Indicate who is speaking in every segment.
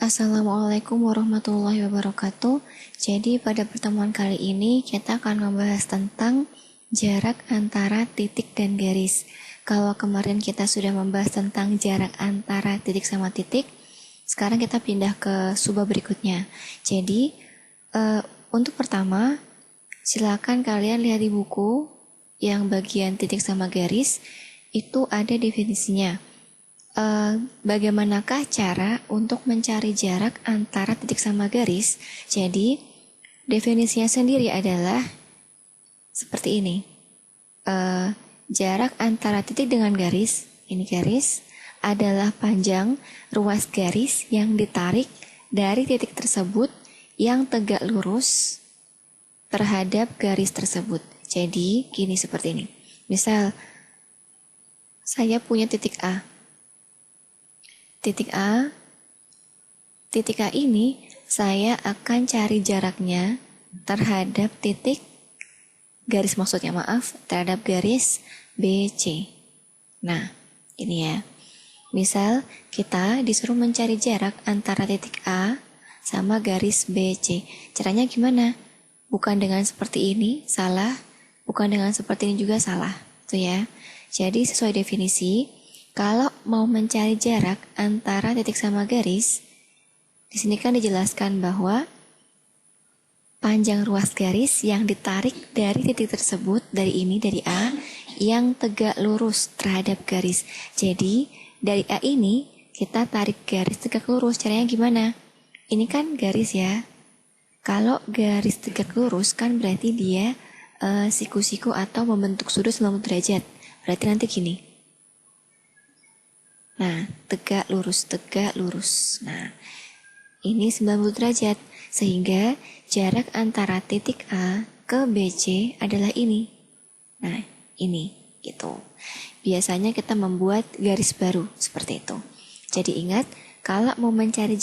Speaker 1: Assalamualaikum warahmatullahi wabarakatuh. Jadi pada pertemuan kali ini kita akan membahas tentang jarak antara titik dan garis. Kalau kemarin kita sudah membahas tentang jarak antara titik sama titik, sekarang kita pindah ke subbab berikutnya. Jadi untuk pertama, silakan kalian lihat di buku yang bagian titik sama garis, itu ada definisinya. Bagaimanakah cara untuk mencari jarak antara titik sama garis? Jadi, definisinya sendiri adalah seperti ini. Jarak antara titik dengan garis, ini garis, adalah panjang ruas garis yang ditarik dari titik tersebut yang tegak lurus terhadap garis tersebut. Jadi, gini seperti ini. Misal, saya punya titik A. Titik A ini saya akan cari jaraknya terhadap titik garis terhadap garis BC. Nah, ini ya. Misal kita disuruh mencari jarak antara titik A sama garis BC. Caranya gimana? Bukan dengan seperti ini, salah. Bukan dengan seperti ini juga salah. Tuh ya. Jadi sesuai definisi, kalau mau mencari jarak antara titik sama garis, di sini kan dijelaskan bahwa panjang ruas garis yang ditarik dari titik tersebut, dari A, yang tegak lurus terhadap garis. Jadi, dari A ini, kita tarik garis tegak lurus. Caranya gimana? Ini kan garis ya. Kalau garis tegak lurus kan berarti dia siku-siku atau membentuk sudut 90 derajat. Berarti nanti gini. Nah, tegak lurus. Nah, ini 90 derajat. Sehingga jarak antara titik A ke BC adalah ini. Nah, ini gitu. Biasanya kita membuat garis baru seperti itu. Jadi ingat, kalau mau mencari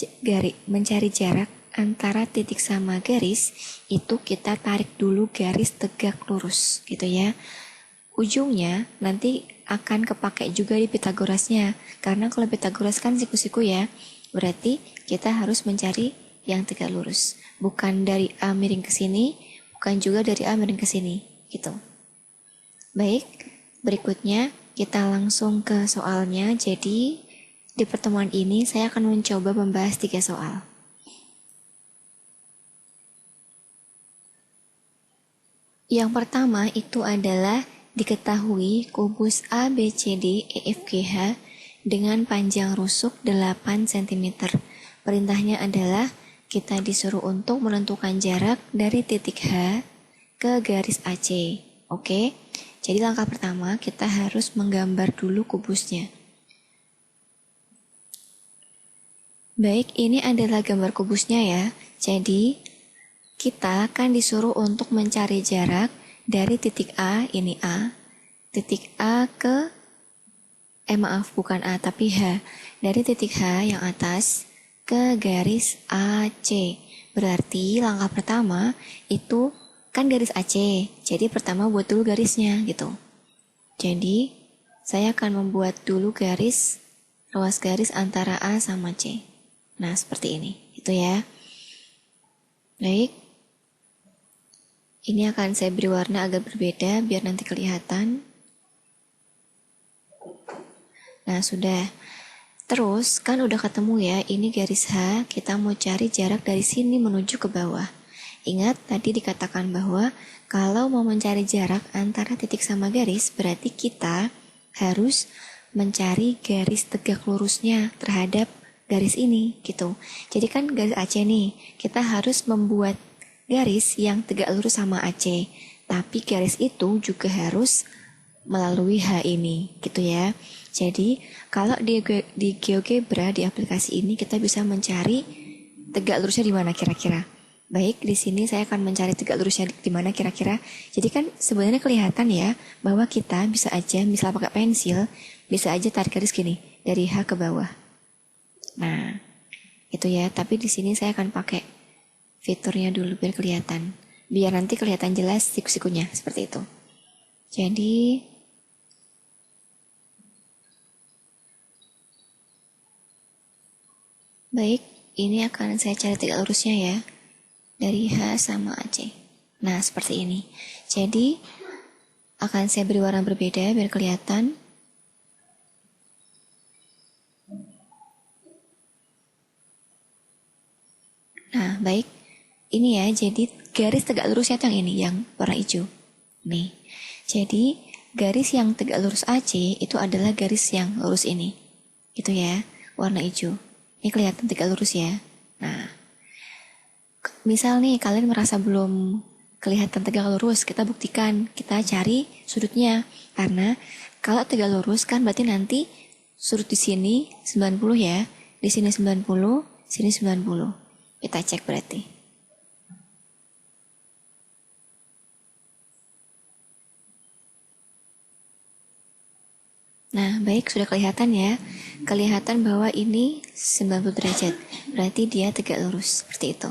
Speaker 1: jarak antara titik sama garis, itu kita tarik dulu garis tegak lurus gitu ya. Ujungnya nanti akan kepake juga di Pitagorasnya, karena kalau Pitagoras kan siku-siku ya, berarti kita harus mencari yang tegak lurus, bukan dari A miring ke sini, bukan juga dari A miring ke sini gitu. Baik, berikutnya kita langsung ke soalnya. Jadi di pertemuan ini saya akan mencoba membahas 3 soal. Yang pertama itu adalah diketahui kubus ABCDEFGH dengan panjang rusuk 8 cm. Perintahnya adalah kita disuruh untuk menentukan jarak dari titik H ke garis AC. Oke, jadi langkah pertama kita harus menggambar dulu kubusnya. Baik, ini adalah gambar kubusnya ya. Jadi, kita akan disuruh untuk mencari jarak dari titik A, ini A, titik A ke, bukan A tapi H, dari titik H yang atas ke garis AC. Berarti langkah pertama itu kan garis AC, jadi pertama buat dulu garisnya gitu. Jadi saya akan membuat dulu ruas garis antara A sama C. Nah seperti ini, itu ya. Baik, ini akan saya beri warna agak berbeda biar nanti kelihatan. Nah sudah. Terus kan udah ketemu ya, ini garis H, kita mau cari jarak dari sini menuju ke bawah. Ingat tadi dikatakan bahwa kalau mau mencari jarak antara titik sama garis, berarti kita harus mencari garis tegak lurusnya terhadap garis ini gitu. Jadi kan garis AC nih, kita harus membuat garis yang tegak lurus sama AC, tapi garis itu juga harus melalui H ini gitu ya. Jadi kalau di GeoGebra di aplikasi ini kita bisa mencari tegak lurusnya di mana kira-kira. Baik, di sini saya akan mencari tegak lurusnya di mana kira-kira. Jadi kan sebenarnya kelihatan ya bahwa kita bisa aja misal pakai pensil, bisa aja tarik garis gini dari H ke bawah. Nah, itu ya, tapi di sini saya akan pakai fiturnya dulu biar kelihatan. Biar nanti kelihatan jelas siku-sikunya seperti itu. Jadi baik, ini akan saya cari tegak lurusnya ya, dari H sama AC. Nah, seperti ini. Jadi, akan saya beri warna berbeda biar kelihatan. Nah, baik. Ini ya, jadi garis tegak lurusnya itu yang ini, yang warna hijau. Nih, jadi garis yang tegak lurus AC itu adalah garis yang lurus ini. Itu ya, warna hijau. Ini kelihatan tegak lurus ya. Nah, misal nih kalian merasa belum kelihatan tegak lurus, kita buktikan, kita cari sudutnya. Karena kalau tegak lurus kan berarti nanti sudut di sini 90 ya, di sini 90, sini 90. Kita cek berarti. Nah, baik, sudah kelihatan ya. Kelihatan bahwa ini 90 derajat. Berarti dia tegak lurus, seperti itu.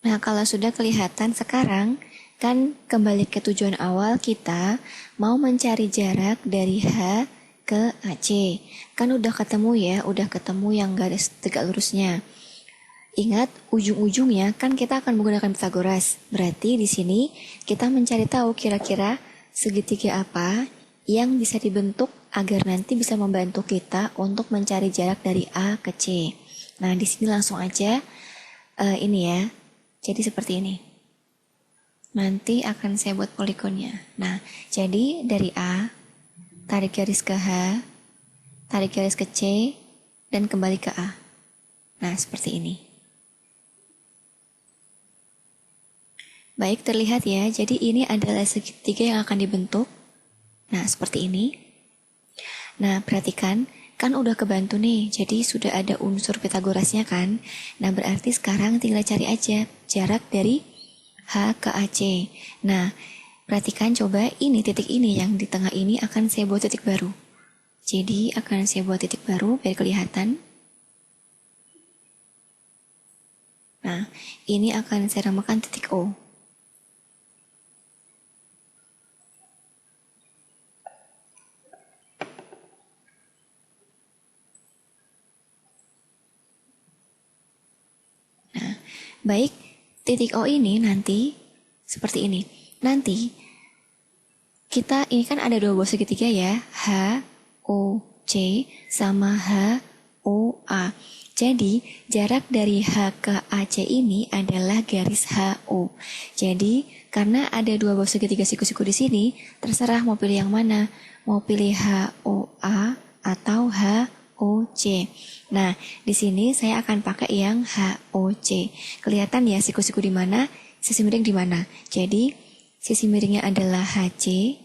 Speaker 1: Nah, kalau sudah kelihatan sekarang, kan kembali ke tujuan awal kita mau mencari jarak dari H ke AC. Kan udah ketemu ya, udah ketemu yang garis tegak lurusnya. Ingat, ujung-ujungnya kan kita akan menggunakan Pythagoras. Berarti di sini kita mencari tahu kira-kira segitiga apa yang bisa dibentuk agar nanti bisa membantu kita untuk mencari jarak dari A ke C. Nah, di sini langsung aja ini ya. Jadi seperti ini. Nanti akan saya buat poligonnya. Nah, jadi dari A, tarik garis ke H, tarik garis ke C, dan kembali ke A. Nah, seperti ini. Baik, terlihat ya. Jadi ini adalah segitiga yang akan dibentuk. Nah, seperti ini. Nah, perhatikan, kan udah kebantu nih. Jadi sudah ada unsur Pythagorasnya kan. Nah, berarti sekarang tinggal cari aja jarak dari H ke AC. Nah, perhatikan coba ini titik ini yang di tengah ini akan saya buat titik baru. Jadi akan saya buat titik baru biar kelihatan. Nah, ini akan saya namakan titik O. Baik, titik O ini nanti seperti ini. Nanti kita ini kan ada dua buah segitiga ya, H, O, C sama H, O, A. Jadi jarak dari H ke AC ini adalah garis HO. Jadi karena ada dua buah segitiga siku-siku di sini, terserah mau pilih yang mana. Mau pilih HOA atau HOC. Nah, di sini saya akan pakai yang HOC. Kelihatan ya siku-siku di mana, sisi miring di mana. Jadi, sisi miringnya adalah HC,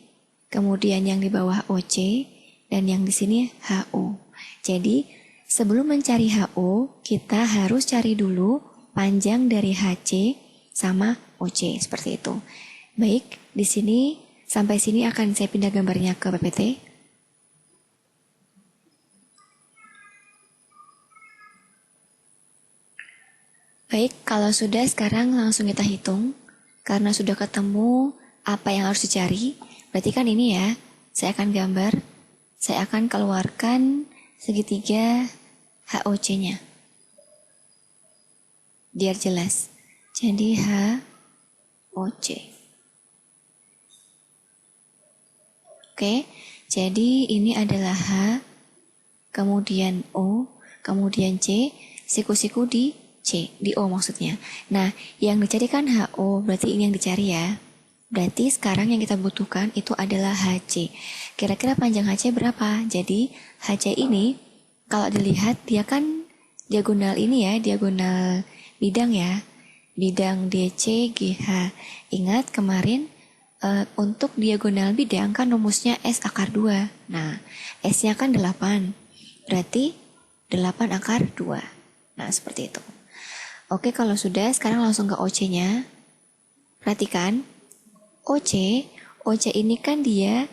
Speaker 1: kemudian yang di bawah OC, dan yang di sini HO. Jadi, sebelum mencari HO, kita harus cari dulu panjang dari HC sama OC, seperti itu. Baik, di sini sampai sini akan saya pindah gambarnya ke PPT. Baik, kalau sudah sekarang langsung kita hitung. Karena sudah ketemu apa yang harus dicari, berarti kan ini ya, saya akan gambar, saya akan keluarkan segitiga HOC-nya. Biar jelas. Jadi HOC. Oke, jadi ini adalah H, kemudian O, kemudian C, siku-siku di C, di O maksudnya. Nah, yang dicari kan HO, berarti ini yang dicari ya. Berarti sekarang yang kita butuhkan itu adalah HC. Kira-kira panjang HC berapa? Jadi HC ini kalau dilihat dia kan diagonal ini ya, diagonal bidang ya. Bidang DC GH. Ingat kemarin untuk diagonal bidang kan rumusnya S akar 2. Nah, S-nya kan 8. Berarti 8 akar 2. Nah, seperti itu. Oke, kalau sudah, sekarang langsung ke OC-nya. Perhatikan, OC ini kan dia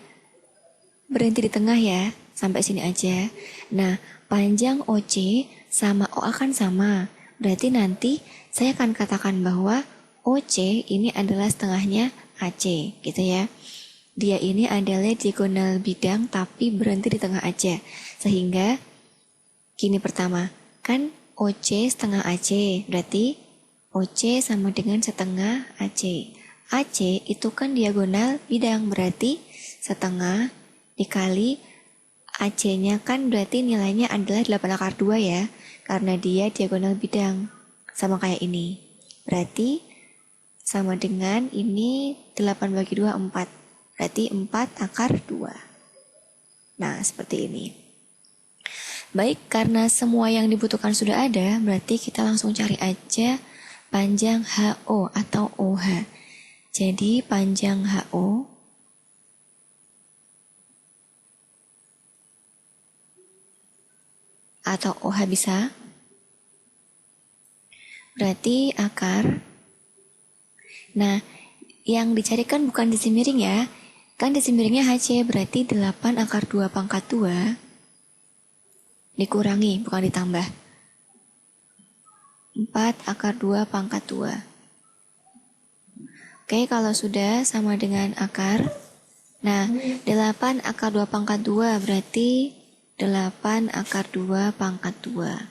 Speaker 1: berhenti di tengah ya, sampai sini aja. Nah, panjang OC sama OA kan sama. Berarti nanti saya akan katakan bahwa OC ini adalah setengahnya AC, gitu ya. Dia ini adalah diagonal bidang tapi berhenti di tengah aja. Sehingga, gini pertama, Kan OC setengah AC, berarti OC sama dengan setengah AC. AC itu kan diagonal bidang, berarti setengah dikali AC-nya kan berarti nilainya adalah 8 akar 2 ya, karena dia diagonal bidang, sama kayak ini. Berarti sama dengan ini 8 bagi 2, 4. Berarti 4 akar 2. Nah, seperti ini. Baik, karena semua yang dibutuhkan sudah ada, berarti kita langsung cari aja panjang HO atau OH. Jadi panjang HO atau OH bisa. Berarti akar. Nah, yang dicarikan bukan desi miring ya. Kan desi miringnya HC, berarti 8 akar 2 pangkat 2 dikurangi, bukan ditambah. 4 akar 2 pangkat 2. Oke, kalau sudah sama dengan akar. Nah, 8 akar 2 pangkat 2 berarti 8 akar 2 pangkat 2.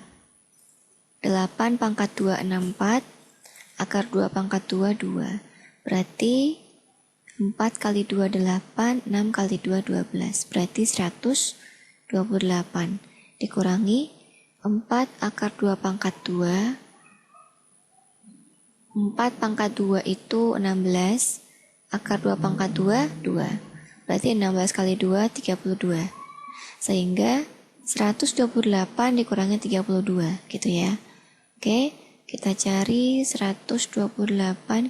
Speaker 1: 8 pangkat 2, 64. Akar 2 pangkat 2, 2. Berarti 4 kali 2, 8. 6 kali 2, 12. Berarti 128. Dikurangi 4 akar 2 pangkat 2. 4 pangkat 2 itu 16. Akar 2 pangkat 2, 2. Berarti 16 kali 2, 32. Sehingga 128 dikurangi 32, gitu ya. Oke, kita cari 128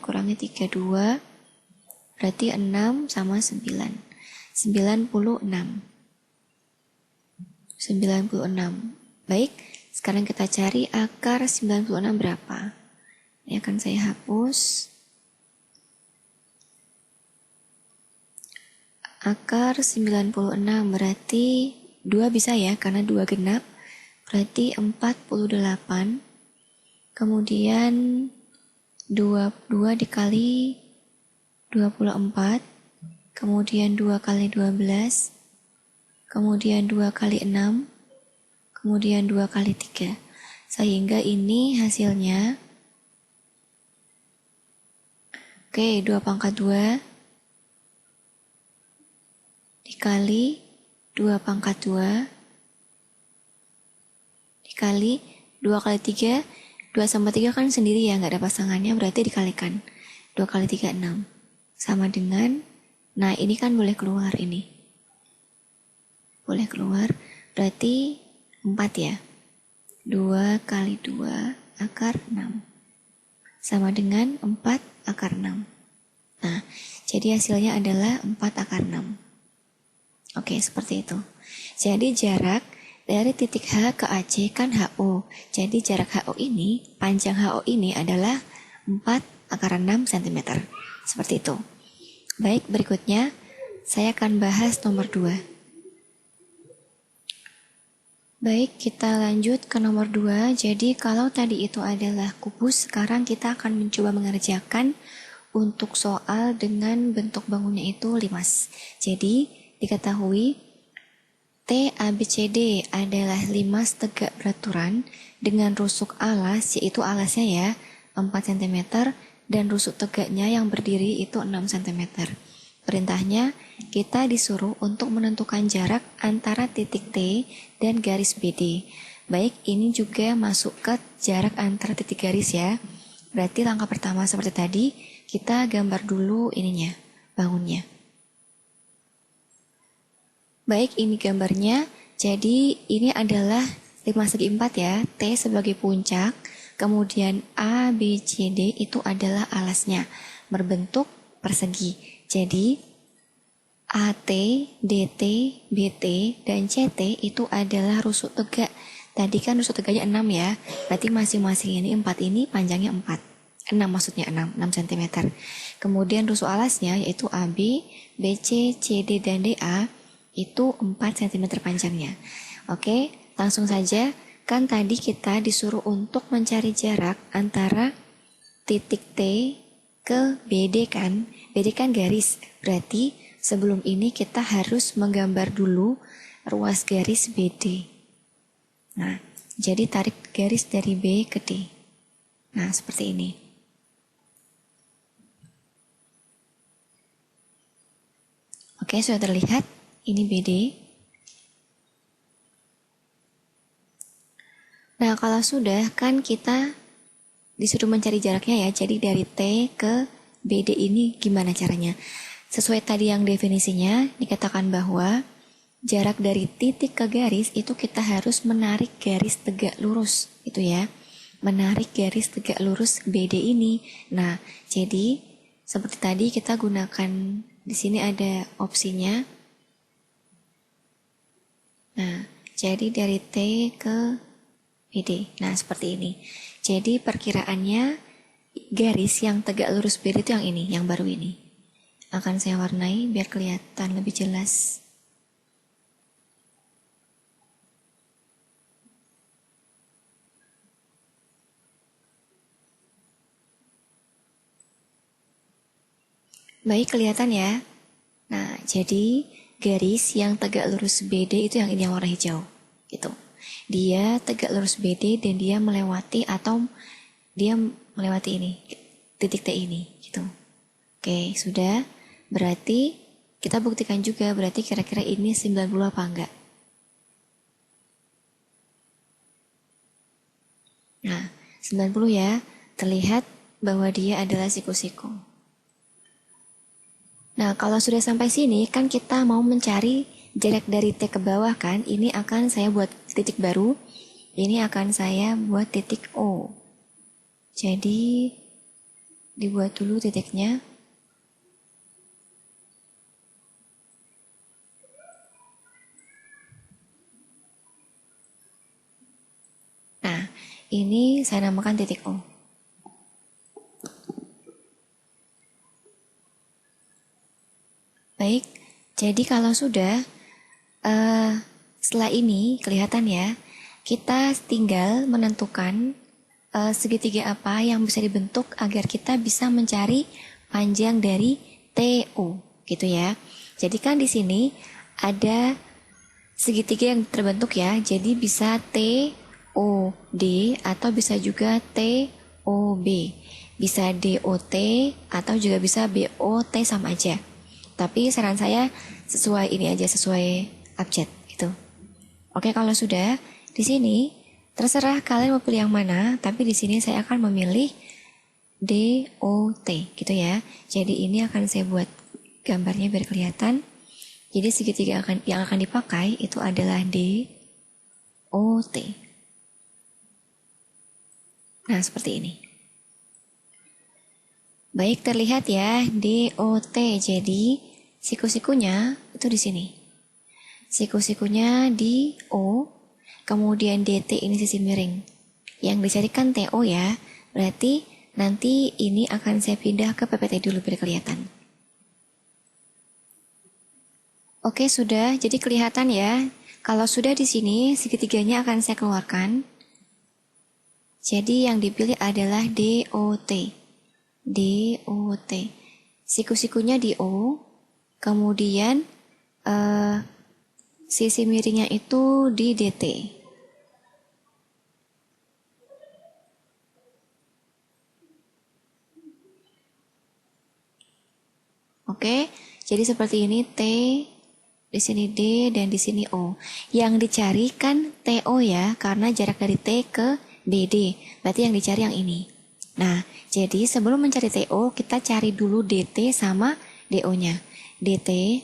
Speaker 1: kurangi 32, berarti 6 sama 9. 96. 96. Baik, sekarang kita cari akar 96 berapa. Ini akan saya hapus. Akar 96 berarti 2 bisa ya, karena 2 genap. Berarti 48. Kemudian 2 dikali 24. Kemudian 2 kali 12. Kemudian 2 kali 6. Kemudian 2 kali 3. Sehingga ini hasilnya. Oke, 2 pangkat 2. Dikali 2 pangkat 2 dikali 2 kali 3. 2 sama 3 kan sendiri ya, nggak ada pasangannya, berarti dikalikan 2 kali 3, 6 sama dengan, nah ini kan boleh keluar, ini boleh keluar, berarti 4 ya. 2 kali 2 akar 6 sama dengan 4 akar 6. Nah, jadi hasilnya adalah 4 akar 6. Oke, seperti itu. Jadi jarak dari titik H ke AC kan HO. Jadi jarak HO ini, panjang HO ini adalah 4 akar 6 cm. Seperti itu. Baik, berikutnya saya akan bahas nomor 2. Baik, kita lanjut ke nomor 2. Jadi kalau tadi itu adalah kubus, sekarang kita akan mencoba mengerjakan untuk soal dengan bentuk bangunnya itu limas. Jadi diketahui TABCD adalah limas tegak beraturan dengan rusuk alas, yaitu alasnya ya 4 cm, dan rusuk tegaknya yang berdiri itu 6 cm. Perintahnya, kita disuruh untuk menentukan jarak antara titik T dan garis BD. Baik, ini juga masuk ke jarak antara titik garis ya. Berarti langkah pertama seperti tadi, kita gambar dulu ininya, bangunnya. Baik, ini gambarnya. Jadi ini adalah 5 segi 4 ya. T sebagai puncak, kemudian A, B, C, D itu adalah alasnya, berbentuk persegi. Jadi AT, DT, BT, dan CT itu adalah rusuk tegak. Tadi kan rusuk tegaknya 6 ya. Berarti masing-masing ini 4 ini panjangnya 4. 6 maksudnya 6 cm. Kemudian rusuk alasnya yaitu AB, BC, CD, dan DA itu 4 cm panjangnya. Oke, langsung saja. Kan tadi kita disuruh untuk mencari jarak antara titik T ke BD kan. BD kan garis. Berarti sebelum ini kita harus menggambar dulu ruas garis BD. Nah, Jadi tarik garis dari B ke D. Nah, seperti ini. Oke, sudah terlihat. Ini BD. Nah, kalau sudah, kan kita disuruh mencari jaraknya ya. Jadi dari T ke BD ini gimana caranya? Sesuai tadi yang definisinya, dikatakan bahwa jarak dari titik ke garis itu kita harus menarik garis tegak lurus, itu ya. Menarik garis tegak lurus BD ini. Nah, jadi seperti tadi kita gunakan, di sini ada opsinya. Nah, jadi dari T ke BD. Nah, seperti ini. Jadi perkiraannya garis yang tegak lurus BD itu yang ini, yang baru ini. Akan saya warnai biar kelihatan lebih jelas. Baik, kelihatan ya. Nah, jadi garis yang tegak lurus BD itu yang ini, yang warna hijau. Gitu. Dia tegak lurus BD dan dia melewati ini, titik T ini, gitu. Oke, sudah. Berarti kita buktikan juga, berarti kira-kira ini 90 apa enggak. Nah, 90 ya, terlihat bahwa dia adalah siku-siku. Nah, kalau sudah sampai sini, kan kita mau mencari jarak dari T ke bawah kan, ini akan saya buat titik baru, ini akan saya buat titik O. Jadi, dibuat dulu titiknya. Nah, ini saya namakan titik O. Baik, jadi kalau sudah, setelah ini kelihatan ya, kita tinggal menentukan segitiga apa yang bisa dibentuk agar kita bisa mencari panjang dari TO, gitu ya. Jadi kan di sini ada segitiga yang terbentuk ya, jadi bisa TOD atau bisa juga TOB, bisa DOT atau juga bisa BOT, sama aja. Tapi saran saya sesuai ini aja, sesuai abjad gitu. Oke, kalau sudah di sini terserah kalian mau pilih yang mana, tapi di sini saya akan memilih DOT gitu ya. Jadi ini akan saya buat gambarnya biar kelihatan. Jadi segitiga yang akan dipakai itu adalah DOT. Nah, seperti ini. Baik, terlihat ya DOT. Jadi siku-sikunya itu di sini. Siku-sikunya di O, kemudian DT ini sisi miring. Yang dicarikan TO ya. Berarti nanti ini akan saya pindah ke PPT dulu biar kelihatan. Oke, sudah. Jadi kelihatan ya. Kalau sudah di sini, segitiganya akan saya keluarkan. Jadi yang dipilih adalah DOT. DOT. Siku-sikunya di O, kemudian sisi miringnya itu di DT. Oke, jadi seperti ini T, di sini D, dan di sini O. Yang dicari kan TO ya, karena jarak dari T ke BD. Berarti yang dicari yang ini. Nah, jadi sebelum mencari TO, kita cari dulu DT sama DO-nya. DT,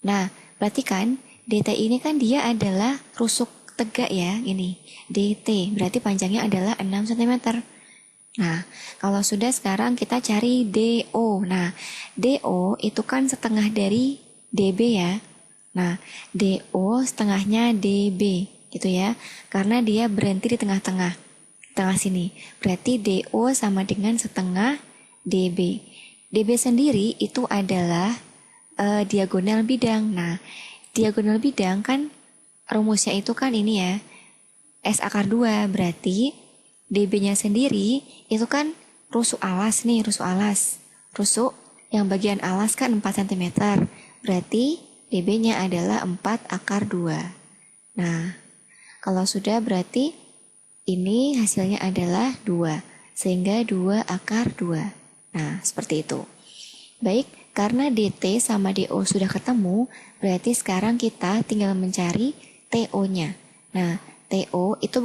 Speaker 1: nah berarti kan DT ini kan dia adalah rusuk tegak ya, ini. DT, berarti panjangnya adalah 6 cm. Nah, kalau sudah sekarang kita cari DO. Nah, DO itu kan setengah dari DB ya. Nah, DO setengahnya DB gitu ya. Karena dia berhenti di tengah-tengah. Tengah sini. Berarti DO sama dengan setengah DB. DB sendiri itu adalah diagonal bidang. Nah, diagonal bidang kan rumusnya itu kan ini ya. S akar 2 berarti DB-nya sendiri itu kan rusuk alas nih, rusuk alas. Rusuk yang bagian alas kan 4 cm. Berarti DB-nya adalah 4 akar 2. Nah, kalau sudah berarti Ini hasilnya adalah 2, sehingga 2 akar 2. Nah, seperti itu. Baik, karena DT sama DO sudah ketemu, berarti sekarang kita tinggal mencari TO-nya. Nah, TO itu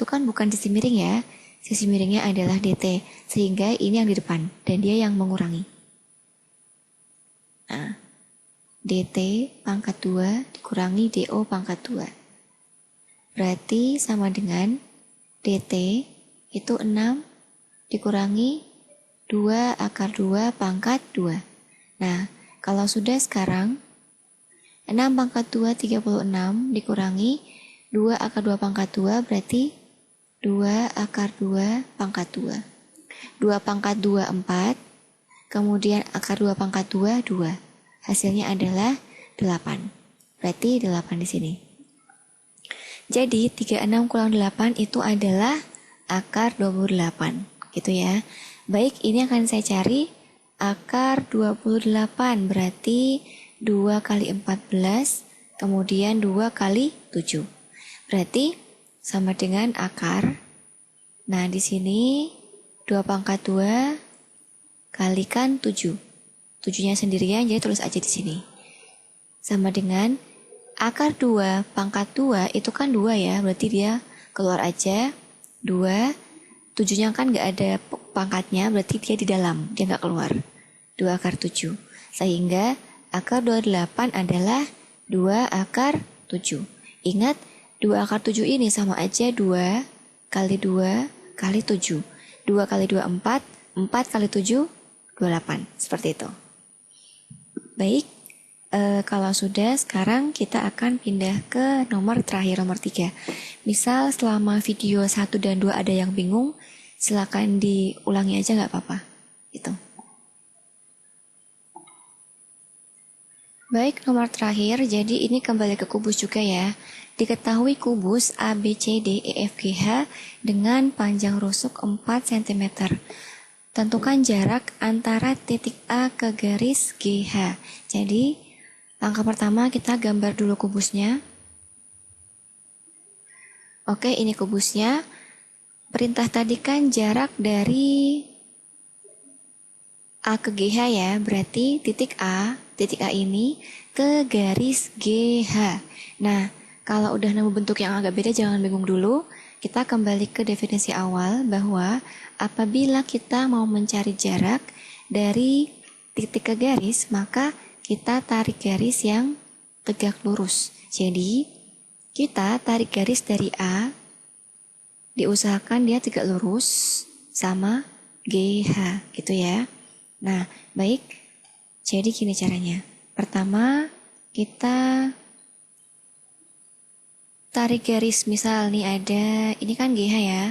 Speaker 1: kan bukan sisi miring ya. Sisi miringnya adalah DT, sehingga ini yang di depan, dan dia yang mengurangi. Nah, DT pangkat 2 dikurangi DO pangkat 2. Berarti sama dengan DT itu 6 dikurangi 2 akar 2 pangkat 2. Nah, kalau sudah sekarang 6 pangkat 2 36 dikurangi 2 akar 2 pangkat 2 berarti 2 akar 2 pangkat 2. 2 pangkat 2 4, kemudian akar 2 pangkat 2 2. Hasilnya adalah 8. Berarti 8 di sini. Jadi 36 kurang 8 itu adalah akar 28, gitu ya. Baik, ini akan saya cari akar 28, berarti 2 kali 14, kemudian 2 kali 7. Berarti sama dengan akar. Nah, di sini 2 pangkat 2 kalikan 7. 7-nya sendirian, jadi tulis aja di sini. Sama dengan akar 2 pangkat 2 itu kan 2 ya, berarti dia keluar aja 2. 7-nya kan gak ada pangkatnya, berarti dia di dalam, dia gak keluar. 2 akar 7. Sehingga akar 28 adalah 2 akar 7. Ingat, 2 akar 7 ini sama aja 2 kali 2 kali 7. 2 kali 2 4, 4 kali 7 28. Seperti itu. Baik. Kalau sudah, sekarang kita akan pindah ke nomor terakhir, nomor 3. Misal selama video 1 dan 2 ada yang bingung, silakan diulangi aja gak apa-apa. Gitu. Baik, nomor terakhir, jadi ini kembali ke kubus juga ya. Diketahui kubus ABCDEFGH dengan panjang rusuk 4 cm. Tentukan jarak antara titik A ke garis GH. Jadi, langkah pertama kita gambar dulu kubusnya. Oke, ini kubusnya. Perintah tadi kan jarak dari A ke GH ya, berarti titik A ini ke garis GH. Nah, kalau udah nemu bentuk yang agak beda jangan bingung dulu. Kita kembali ke definisi awal bahwa apabila kita mau mencari jarak dari titik ke garis, maka kita tarik garis yang tegak lurus. Jadi, kita tarik garis dari A, diusahakan dia tegak lurus sama GH, gitu ya. Nah, baik. Jadi gini caranya. Pertama, kita tarik garis, misal nih ada, ini kan GH ya.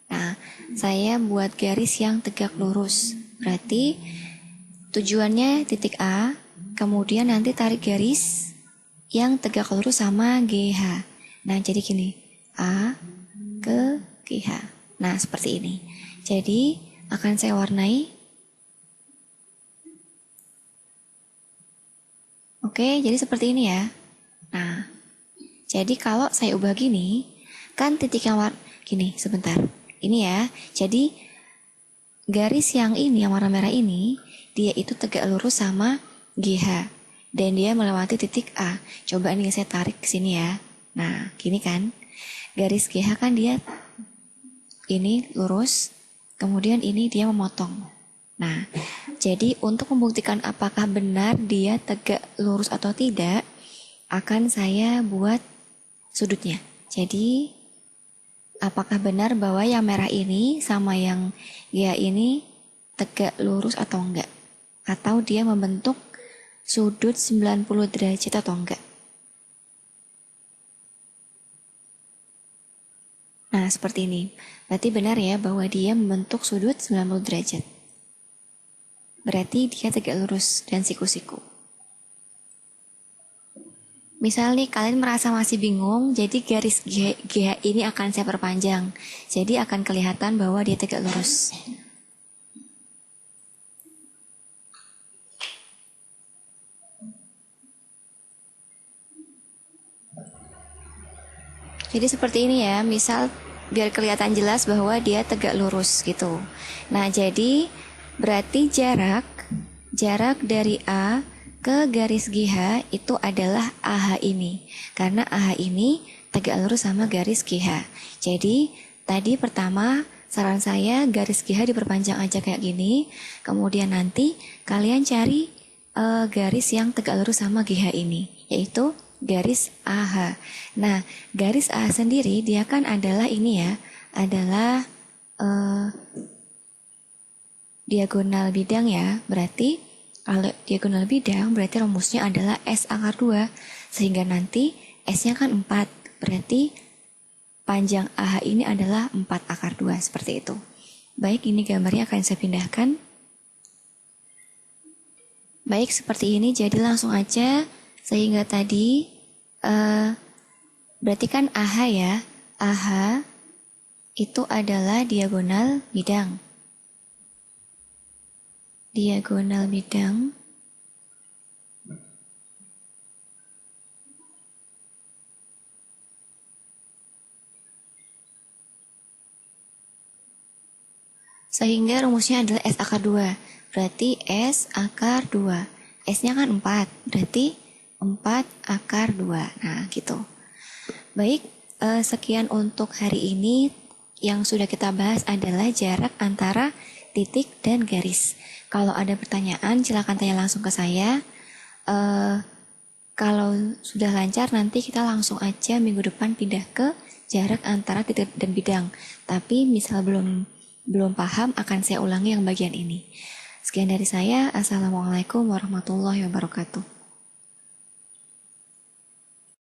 Speaker 1: Nah, saya buat garis yang tegak lurus. Berarti tujuannya titik A, kemudian nanti tarik garis yang tegak lurus sama GH. Nah, jadi gini, A ke GH. Nah, seperti ini. Jadi, akan saya warnai. Oke, jadi seperti ini ya. Nah, jadi kalau saya ubah gini, kan titik yang gini, sebentar. Ini ya, jadi garis yang ini, yang warna merah ini, dia itu tegak lurus sama GH. Dan dia melewati titik A. Coba nih saya tarik ke sini ya. Nah, gini kan. Garis GH kan dia ini lurus, kemudian ini dia memotong. Nah, jadi untuk membuktikan apakah benar dia tegak lurus atau tidak, akan saya buat sudutnya. Jadi, apakah benar bahwa yang merah ini sama yang GH ini tegak lurus atau enggak? Atau dia membentuk sudut 90 derajat atau enggak? Nah, seperti ini. Berarti benar ya bahwa dia membentuk sudut 90 derajat. Berarti dia tegak lurus dan siku-siku. Misal nih kalian merasa masih bingung, jadi garis GH ini akan saya perpanjang. Jadi akan kelihatan bahwa dia tegak lurus. Jadi seperti ini ya, misal biar kelihatan jelas bahwa dia tegak lurus gitu. Nah, jadi berarti jarak dari A ke garis GH itu adalah AH ini. Karena AH ini tegak lurus sama garis GH. Jadi tadi pertama saran saya garis GH diperpanjang aja kayak gini. Kemudian nanti kalian cari garis yang tegak lurus sama GH ini, yaitu garis AH. Nah, garis AH sendiri dia kan adalah ini ya, adalah diagonal bidang ya. Berarti kalau diagonal bidang berarti rumusnya adalah S akar 2. Sehingga nanti S-nya kan 4. Berarti panjang AH ini adalah 4 akar 2. Seperti itu. Baik, ini gambarnya akan saya pindahkan. Baik, seperti ini. Jadi langsung aja. Sehingga tadi berarti kan AH ya. AH itu adalah diagonal bidang. Diagonal bidang sehingga rumusnya adalah S akar 2. Berarti S akar 2. S-nya kan 4. Berarti 4 akar 2. Nah, gitu. Baik, sekian untuk hari ini. Yang sudah kita bahas adalah jarak antara titik dan garis. Kalau ada pertanyaan, silakan tanya langsung ke saya. Kalau sudah lancar, nanti kita langsung aja minggu depan pindah ke jarak antara titik dan bidang. Tapi misal belum paham, akan saya ulangi yang bagian ini. Sekian dari saya. Assalamualaikum warahmatullahi wabarakatuh.